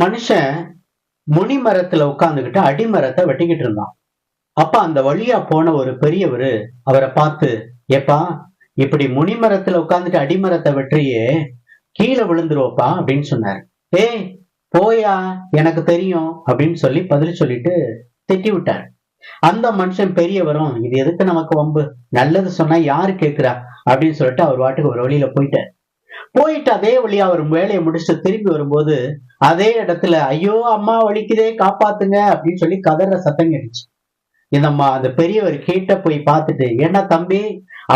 மனுஷன் முனி மரத்துல உட்கார்ந்துகிட்டு அடிமரத்தை வெட்டிக்கிட்டு இருந்தான். அப்ப அந்த வழியா போன ஒரு பெரியவரு அவரை பார்த்து, ஏப்பா, இப்படி முனி மரத்துல உட்கார்ந்துட்டு அடிமரத்தை வெற்றியே, கீழே விழுந்துருவப்பா அப்படின்னு சொன்னாரு. ஏய் போயா, எனக்கு தெரியும் அப்படின்னு சொல்லி பதில் சொல்லிட்டு திட்டி விட்டார். அந்த மனுஷன் பெரியவரும், இது எதுக்கு நமக்கு வம்பு, நல்லது சொன்னா யாரு கேக்குறா அப்படின்னு சொல்லிட்டு அவர் வாட்டுக்கு ஒரு வழியில போயிட்டு அதே வழியா அவர் வேலையை முடிச்சுட்டு திரும்பி வரும்போது அதே இடத்துல, ஐயோ அம்மா வலிக்குதே காப்பாத்துங்க அப்படின்னு சொல்லி கதற சத்தம் கேட்டுச்சு. அந்த பெரியவர் கிட்ட போய் பார்த்துட்டு, ஏண்டா தம்பி,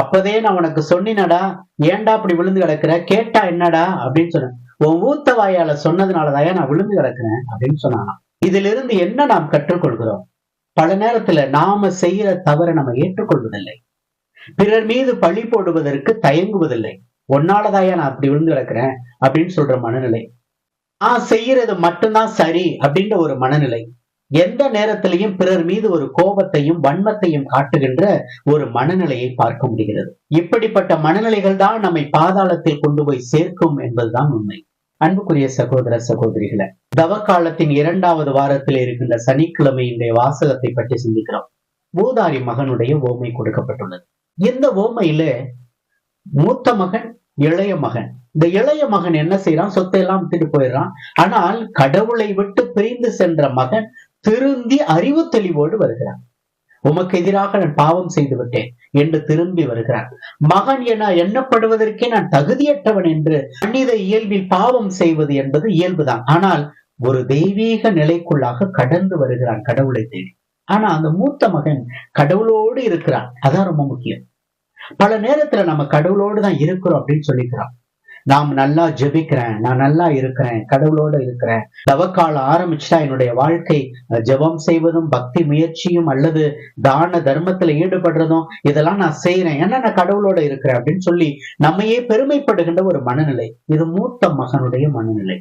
அப்பதே நான் உனக்கு சொன்னினடா, ஏன்டா அப்படி விழுந்து கிடக்குற, கேட்டா என்னடா அப்படின்னு சொன்னேன். உன் ஊத்த வாயால சொன்னதுனாலதான் நான் விழுந்து கிடக்குறேன் அப்படின்னு சொன்னானா. இதுல இருந்து என்ன நாம் கற்றுக்கொள்கிறோம்? பல நேரத்துல நாம செய்யற தவறை நம்ம ஏற்றுக்கொள்வதில்லை, பிறர் மீது பழி போடுவதற்கு தயங்குவதில்லை. ஒன்னாலதாயா நான் அப்படி விழுந்து கிடக்குறேன் அப்படின்னு சொல்ற மனநிலை, நான் செய்யறது மட்டும்தான் சரி அப்படின்ற ஒரு மனநிலை, எந்த நேரத்திலையும் பிறர் மீது ஒரு கோபத்தையும் வன்மத்தையும் காட்டுகின்ற ஒரு மனநிலையை பார்க்க முடிகிறது. இப்படிப்பட்ட மனநிலைகள் தான் நம்மை பாதாளத்தில் கொண்டு போய் சேர்க்கும் என்பதுதான் உண்மை. அன்புக்குரிய சகோதர சகோதரிகளை, தவக்காலத்தின் 2வது வாரத்தில் இருக்கின்ற சனிக்கிழமையினுடைய வாசகத்தை பற்றி சிந்திக்கிறோம். ஊதாரி மகனுடைய ஓமை கொடுக்கப்பட்டுள்ளது. இந்த ஓமையில மூத்த மகன், இளைய மகன். இந்த இளைய மகன் என்ன செய்யறான்? சொத்தை எல்லாம் விட்டுட்டு போயிடுறான். ஆனால் கடவுளை விட்டு பிரிந்து சென்ற மகன் திருந்தி அறிவு தெளிவோடு வருகிறான். உமக்கு எதிராக நான் பாவம் செய்து விட்டேன் என்று திரும்பி வருகிறான். மகன் என எண்ணப்படுவதற்கே நான் தகுதியற்றவன் என்று மனித இயல்பில் பாவம் செய்வது என்பது இயல்புதான். ஆனால் ஒரு தெய்வீக நிலைக்குள்ளாக கடந்து வருகிறான் கடவுளை தேடி. ஆனா அந்த மூத்த மகன் கடவுளோடு இருக்கிறான். அதான் ரொம்ப முக்கியம். பல நேரத்துல நம்ம கடவுளோடு தான் இருக்கிறோம் அப்படின்னு சொல்லிக்கிறோம். நாம் நல்லா ஜெபிக்கிறேன், நான் நல்லா இருக்கிறேன், கடவுளோட இருக்கிறேன், தவக்காலம் ஆரம்பிச்சுட்டா என்னுடைய வாழ்க்கை ஜெபம் செய்வதும் பக்தி முயற்சியும் அல்லது தான தர்மத்துல ஈடுபடுறதும் இதெல்லாம் நான் செய்யறேன், ஏன்னா நான் கடவுளோட இருக்கிறேன் அப்படின்னு சொல்லி நம்மையே பெருமைப்படுகின்ற ஒரு மனநிலை. இது மூத்த மகனுடைய மனநிலை.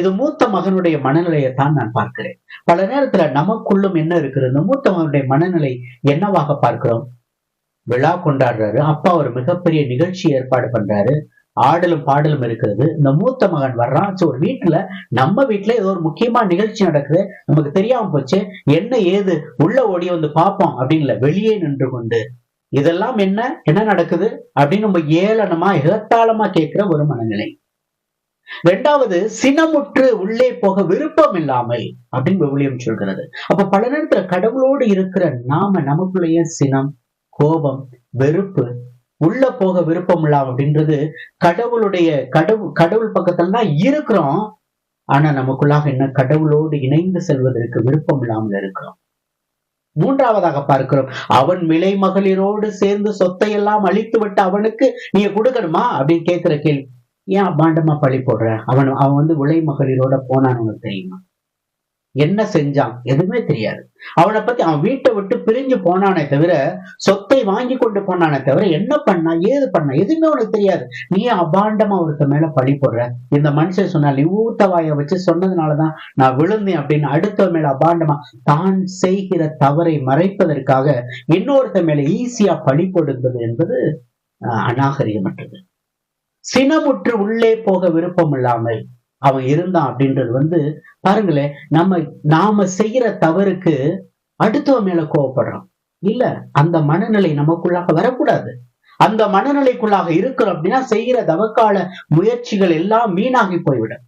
இது மூத்த மகனுடைய மனநிலையைத்தான் நான் பார்க்கிறேன். பல நேரத்துல நமக்குள்ளும் என்ன இருக்கிறது? இந்த மூத்த மகனுடைய மனநிலை என்னவாக பார்க்கிறோம்? விழா கொண்டாடுறாரு, அப்பா ஒரு மிகப்பெரிய நிகழ்ச்சி ஏற்பாடு பண்றாரு, ஆடலும் பாடலும் இருக்கிறது. இந்த மூத்த மகன் வர்றான். ஒரு வீட்டுல, நம்ம வீட்டுல ஏதோ ஒரு முக்கியமான நிகழ்ச்சி நடக்குது, நமக்கு தெரியாம போச்சு, என்ன ஏது உள்ள ஓடி வந்து பார்ப்போம் அப்படின்னு வெளியே நின்று கொண்டு இதெல்லாம் என்ன நடக்குது அப்படின்னு நம்ம ஏளனமா எகத்தாளமா கேட்கிற ஒரு மனநிலை. 2வது, சினமுற்று உள்ளே போக விருப்பம் இல்லாமல் அப்படின்னு விவிலியம் சொல்கிறது. அப்ப பல நேரத்துல கடவுளோடு இருக்கிற நமக்குள்ளேயே சினம், கோபம், வெறுப்பு, உள்ள போக விருப்பம் இல்லாம அப்படின்றது கடவுள் பக்கத்துல தான் இருக்கிறோம். ஆனா நமக்குள்ளாக என்ன? கடவுளோடு இணைந்து செல்வதற்கு விருப்பம் இல்லாமல் இருக்கிறோம். 3வதாக பார்க்கிறோம், அவன் விலை மகளிரோடு சேர்ந்து சொத்தை எல்லாம் அழித்து விட்டு அவனுக்கு நீங்க கொடுக்கணுமா அப்படின்னு கேட்கிற கேள்வி. ஏன் அபாண்டமா பழி போடுற? அவன் விலை மகளிரோட போனான்னு உனக்கு தெரியுமா? என்ன செஞ்சான்? எதுவுமே தெரியாது. அவனை பத்தி, அவன் வீட்டை விட்டு பிரிஞ்சு போனானே தவிர, சொத்தை வாங்கி கொண்டு போனானே தவிர, என்ன பண்ணா ஏது பண்ணா எதுவுமே உனக்கு தெரியாது. நீ அபாண்டமா ஒருத்த மேல பழி போடுற. இந்த மனுஷன் சொன்னால், நீ ஊத்த வாய வச்சு சொன்னதுனாலதான் நான் விழுந்தேன் அப்படின்னு அடுத்த மேல அபாண்டமா தான் செய்கிற தவறை மறைப்பதற்காக இன்னொருத்த மேல ஈஸியா பழி போடுவது என்பது அநாகரிகமற்றது. சினமுற்று உள்ளே போக விருப்பம் இல்லாமல் அவன் இருந்தான் அப்படின்றது பாருங்களேன், நாம செய்யற தவறுக்கு அடுத்தவன் மேல கோவப்படுறோம் இல்ல. அந்த மனநிலை நமக்குள்ளாக வரக்கூடாது. அந்த மனநிலைக்குள்ளாக இருக்கிறோம் அப்படின்னா செய்கிற தவக்கால முயற்சிகள் எல்லாம் வீணாகி போய்விடும்.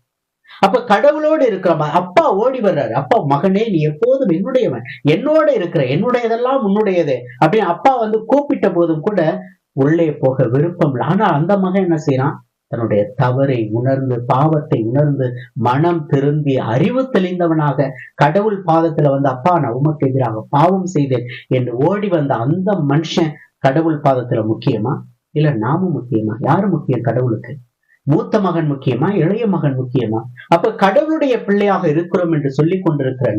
அப்ப கடவுளோடு இருக்கிற அப்பா ஓடி வர்றாரு. அப்பா, மகனே நீ எப்போதும் என்னுடையவன், என்னோட இருக்கிற, என்னுடையதெல்லாம் உன்னுடையது அப்படின்னு அப்பா கூப்பிட்ட போதும் கூட உள்ளே போக விருப்பம் இல்லை. ஆனா அந்த மகன் என்ன செய்யறான்? தன்னுடைய தவறை உணர்ந்து, பாவத்தை உணர்ந்து, மனம் திருந்தி அறிவு தெளிந்தவனாக கடவுள் பாதத்துல அப்பா, நான் உமக்கு எதிராக பாவம் செய்தேன் என்று ஓடி வந்த அந்த மனுஷன் கடவுள் பாதத்துல முக்கியமா இல்ல நாமும் முக்கியமா? யாரு முக்கியம் கடவுளுக்கு? மூத்த மகன் முக்கியமா, இளைய மகன் முக்கியமா? அப்ப கடவுளுடைய பிள்ளையாக இருக்கிறோம் என்று சொல்லிக் கொண்டிருக்கிற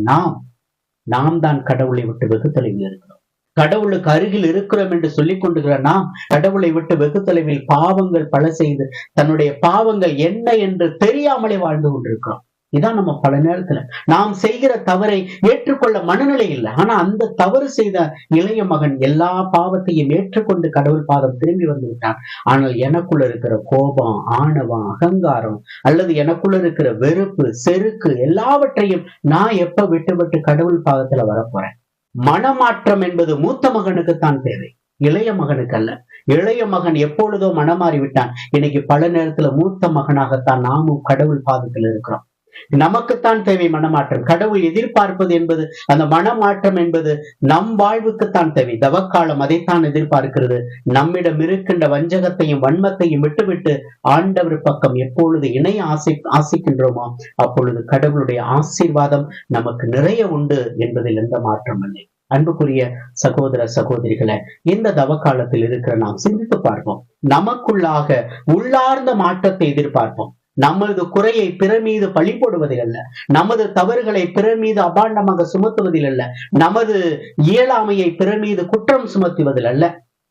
நாம் தான் கடவுளை விட்டு வெகு தொலைவில் இருக்கிறோம். கடவுளுக்கு அருகில் இருக்கிறோம் என்று சொல்லிக் கொண்டிருக்கிற நாம் கடவுளை விட்டு வெகு தொலைவில் பாவங்கள் பல செய்து தன்னுடைய பாவங்கள் என்ன என்று தெரியாமலே வாழ்ந்து கொண்டிருக்கிறோம். இதான் நம்ம பல நேரத்துல நாம் செய்கிற தவறை ஏற்றுக்கொள்ள மனநிலை இல்லை. ஆனா அந்த தவறு செய்த இளைய மகன் எல்லா பாவத்தையும் ஏற்றுக்கொண்டு கடவுள் பாதம் திரும்பி வந்து விட்டான். ஆனால் எனக்குள்ள இருக்கிற கோபம், ஆணவம், அகங்காரம் அல்லது எனக்குள்ள இருக்கிற வெறுப்பு, செருக்கு எல்லாவற்றையும் நான் எப்ப விட்டு விட்டு கடவுள் பாதத்துல வரப்போறேன்? மனமாற்றம் என்பது மூத்த மகனுக்குத்தான் தேவை, இளைய மகனுக்கு அல்ல. இளைய மகன் எப்பொழுதோ மனமாறி விட்டான். இன்னைக்கு பல நேரத்துல மூத்த மகனாகத்தான் நாமும் கடவுள் பாதத்தில் இருக்கிறோம். நமக்குத்தான் தேவை மனமாற்றம். கடவுள் எதிர்பார்ப்பது என்பது, அந்த மனமாற்றம் என்பது நம் வாழ்வுக்குத்தான் தேவை. தவக்காலம் அதைத்தான் எதிர்பார்க்கிறது. நம்மிடம் இருக்கின்ற வஞ்சகத்தையும் வன்மத்தையும் விட்டுவிட்டு ஆண்டவர் பக்கம் எப்பொழுது இணைய ஆசிக்கின்றோமோ அப்பொழுது கடவுளுடைய ஆசீர்வாதம் நமக்கு நிறைய உண்டு என்பதில் எந்த மாற்றம் இல்லை. அன்புக்குரிய சகோதர சகோதரிகளை, இந்த தவக்காலத்தில் இருக்கிற நாம் சிந்தித்து பார்ப்போம். நமக்குள்ளாக உள்ளார்ந்த மாற்றத்தை எதிர்பார்ப்போம். நமது குறையை பிற மீது பழி போடுவதில் அல்ல, நமது தவறுகளை பிற மீது அபாண்டமாக சுமத்துவதில் அல்ல, நமது இயலாமையை பிற மீது குற்றம் சுமத்துவதில் அல்ல,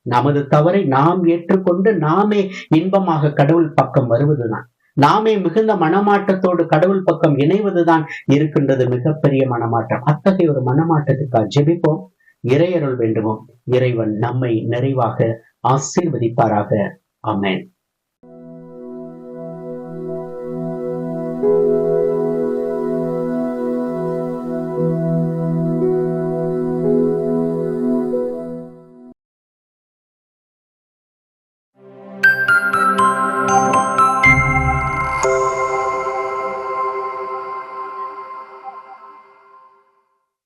நமது தவறை நாம் ஏற்றுக்கொண்டு நாமே இன்பமாக கடவுள் பக்கம் வருவதுதான், நாமே மிகுந்த மனமாற்றத்தோடு கடவுள் பக்கம் இணைவதுதான் இருக்கின்றது மிகப்பெரிய மனமாற்றம். அத்தகைய ஒரு மனமாற்றத்துக்காக ஜெபிப்போம், இறையருள் வேண்டுவோம். இறைவன் நம்மை நிறைவாக ஆசீர்வதிப்பாராக. ஆமென்.